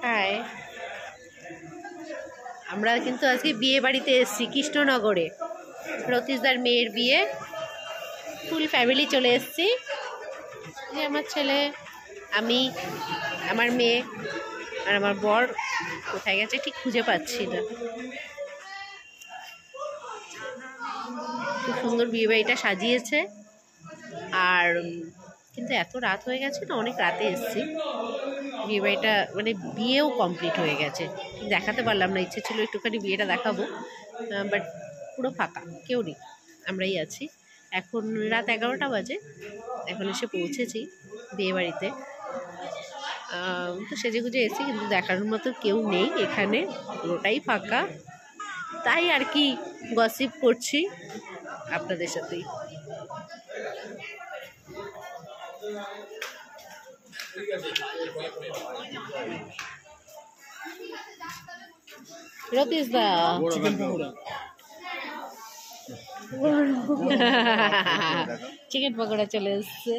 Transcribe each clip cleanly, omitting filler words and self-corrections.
High, আমরা কিন্তু আজকে বিয়ে বাড়িতে এসেছি কৃষ্ণনগরে। রতীশদার মেয়ের বিয়ে, ফুল ফ্যামিলি চলে এসেছি। যে আমার ছেলে, আমি, আমার মেয়ে আর আমার বর কোথায় গেছে ঠিক খুঁজে পাচ্ছি না। খুব সুন্দর বিয়ে বাড়িটা সাজিয়েছে। আর কিন্তু এত রাত হয়ে গেছে না, অনেক রাতে এসেছি। বিয়ে বাড়িটা মানে বিয়েও কমপ্লিট হয়ে গেছে, দেখাতে পারলাম না। ইচ্ছে ছিল একটুখানি বিয়েটা দেখাবো, বাট পুরো ফাঁকা, কেউ নেই, আমরাই আছি। এখন রাত 11টা বাজে, এখন এসে পৌঁছেছি বিয়ে বাড়িতে। তো সেজেগুজে এসেছি, কিন্তু দেখার মতো কেউ নেই এখানে, পুরোটাই ফাঁকা। তাই আর কি গসিপ করছি আপনাদের সাথেই। রতীশদা চিকেন পকোড়া চলে এসছে।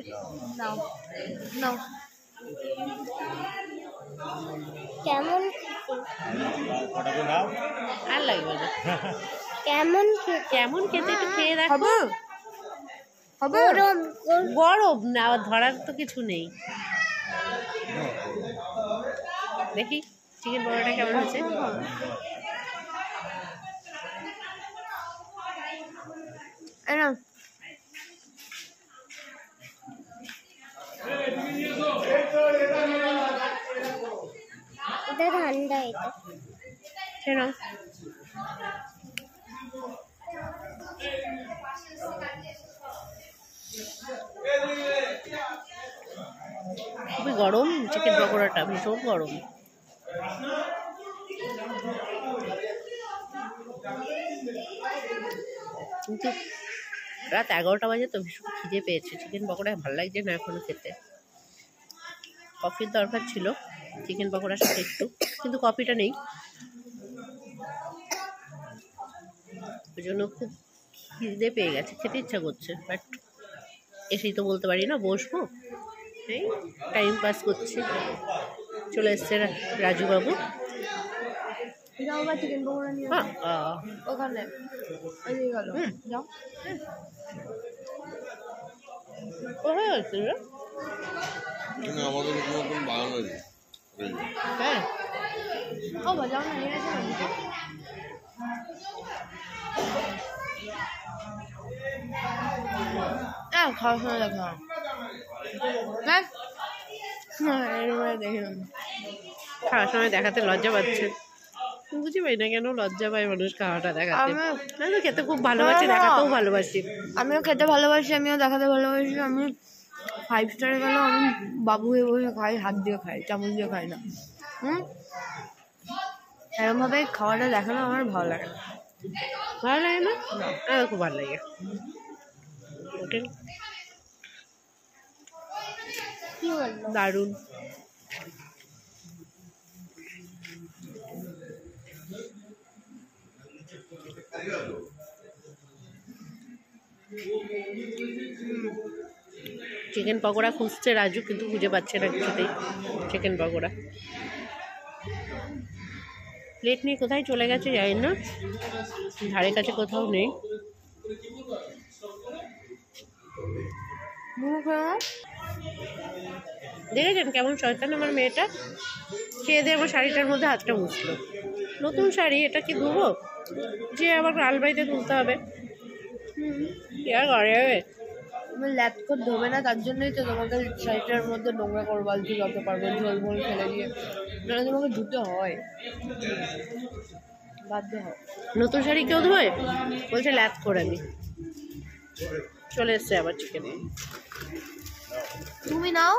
কেমন আর লাগবে না। কেমন কেমন খেতে একটু খেয়ে দেখো। গরম না, ধরার তো কিছু নেই। দেখি চিকেন পকোড়াটা কেমন হয়েছে। এটা ঠান্ডা, এটা খুবই গরম চিকেন পকোড়াটা, ভীষণ গরম। কিন্তু রাত 11টা বাজে তো, ভীষণ খিদে পেয়েছে। চিকেন পকোড়া ভালো লাগছে না এখনো খেতে। কফির দরকার ছিল চিকেন পকোড়ার সাথে একটু, কিন্তু কফিটা নেই, ওই জন্য খুব খিদে পেয়ে গেছে, খেতে ইচ্ছা করছে। বাট এসেই তো বলতে পারি না বসবো, এই টাইম পাস করছি। চলে এসছে রাজুবাবু। চিকেন পকোড়া নিয়ে ওখানে যাও। আমাদের মতন বানানো যায়। হ্যাঁ, ও বাজাও না, নিয়ে আসো না। খাওয়ার সময় দেখা হ্যাঁ, দেখলাম খাওয়ার সময় দেখাতে লজ্জা পাচ্ছে। বুঝি পাই না কেন লজ্জা পায় মানুষ খাওয়াটা দেখাতে। আমি তো খেতে খুব ভালোবাসি, দেখাতেও ভালোবাসি। আমিও খেতে ভালোবাসি, আমিও দেখাতে ভালোবাসি। আমি 5 স্টারে গেলেও আমি বাবু হয়ে বসে খাই, হাত দিয়ে খাই, চামচ দিয়ে খাই না। এরকমভাবে খাওয়াটা দেখানো আমার ভালো লাগে না। ভালো লাগে না? আমার খুব ভালো লাগে। ওকে, দারুণ। চিকেন পকোড়া খুঁজছে রাজু, কিন্তু খুঁজে পাচ্ছে না কিছুতেই চিকেন পকোড়া। প্লেট নিয়ে কোথায় চলে গেছে জানি না, ধারে কাছে কোথাও নেই। দেখেছেন কেমন শয়তান আমার মেয়েটা, খেয়ে দিয়ে আমার শাড়িটার মধ্যে হাতটা মুছলো। নতুন শাড়ি, এটা কি ধুবো? যে আবার আলমারিতে তুলতে হবে। কি আর করে হবে, ল্যাপ করে ধোবে না, তার জন্যই তো তোমাকে শাড়িটার মধ্যে নোংরা করে বালতি করতে পারবে, ঝোলমোল ফেলে দিয়ে। নাহলে তোমাকে ধুতে হয়, বাধ্য হয়। নতুন শাড়ি কেউ ধোয়? বলছে ল্যাপ করে নি। চলে এসছে আবার চিকেন। তুমি নাও,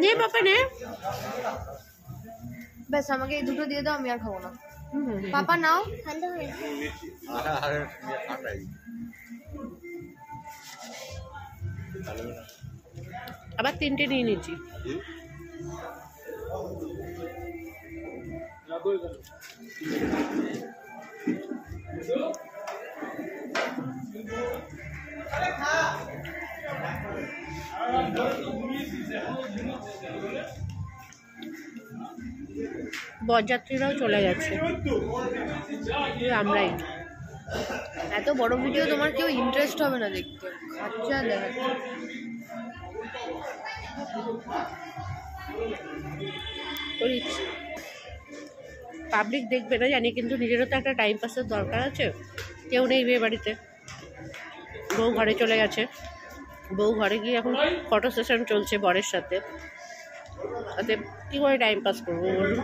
নে বাবা নে। ব্যাস আমাকে এই দুটো দিয়ে দাও, আমি আর খাবো না। পাপা নাও। আবার 3টে নিয়ে নিচ্ছি। বরযাত্রীরাও চলে গেছে, আমরাই। এত বড় ভিডিও তোমার কেউ ইন্টারেস্ট হবে না দেখতে, খাচ্ছে আর দেখাচ্ছে। পাবলিক দেখবে না জানি, কিন্তু নিজেরও তো একটা টাইম পাসের দরকার আছে। কেউ নেই বিয়ে বাড়িতে, বউ ঘরে চলে গেছে। বউ ঘরে গিয়ে এখন ফটো সেশন চলছে বরের সাথে, তাতে কী করে টাইম পাস করবো বলুন?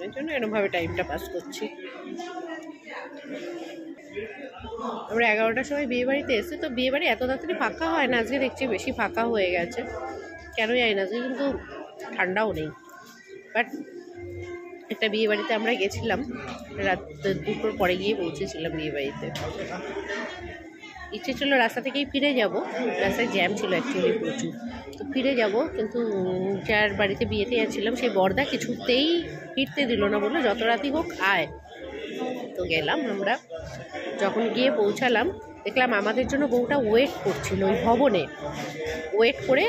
এই জন্য এরকমভাবে টাইমটা পাস করছি। আমরা 11টার সময় বিয়ে বাড়িতে এসেছি, তো বিয়ে বাড়ি এত তাড়াতাড়ি ফাঁকা হয় না, আজকে দেখছি বেশি ফাঁকা হয়ে গেছে, কেন জানি না। আজকে কিন্তু ঠান্ডাও নেই। বাট একটা বিয়ে বাড়িতে আমরা গেছিলাম, রাত 2টোর পরে গিয়ে পৌঁছেছিলাম বিয়ে বাড়িতে। ইচ্ছে ছিল রাস্তা থেকেই ফিরে যাব, রাস্তায় জ্যাম ছিল অ্যাকচুয়ালি প্রচুর, তো ফিরে যাব, কিন্তু যার বাড়িতে বিয়েতে যাচ্ছিলাম সেই বরদা কিছুতেই ফিরতে দিল না, বললো যত রাতই হোক আয়। তো গেলাম আমরা, যখন গিয়ে পৌঁছালাম দেখলাম আমাদের জন্য বউটা ওয়েট করছিল ওই ভবনে, ওয়েট করে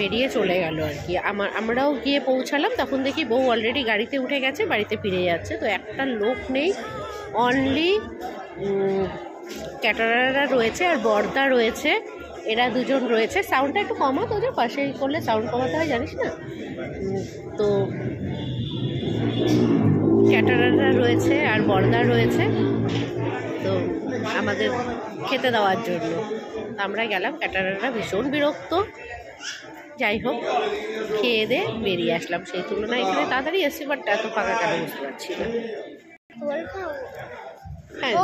বেরিয়ে চলে গেল আর কি। আমরাও গিয়ে পৌঁছালাম, তখন দেখি বউ অলরেডি গাড়িতে উঠে গেছে, বাড়িতে ফিরে যাচ্ছে। তো একটা লোক নেই, অনলি ক্যাটারাররা রয়েছে আর বরদা রয়েছে, এরা দুজন রয়েছে। সাউন্ডটা একটু কমাতো, যে পাশে করলে সাউন্ড কমাতে হয় জানিস না। তো ক্যাটারাররা রয়েছে আর বরদা রয়েছে, তো আমাদের খেতে দেওয়ার জন্য আমরা গেলাম। ক্যাটারাররা ভীষণ বিরক্ত, যাই হোক খেয়ে দিয়ে বেরিয়ে আসলাম। সেই তুলনায় এখানে তাড়াতাড়ি এসেছি, বাট এত ফাঁকা কেন বুঝতে পারছি না। হ্যাঁ,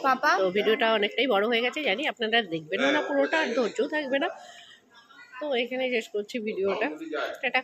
পাপা তো ভিডিওটা অনেকটাই বড় হয়ে গেছে জানি, আপনারা দেখবেনও না পুরোটা, আর ধৈর্য থাকবে না। তো এখানে শেষ করছি ভিডিওটা, টাটা।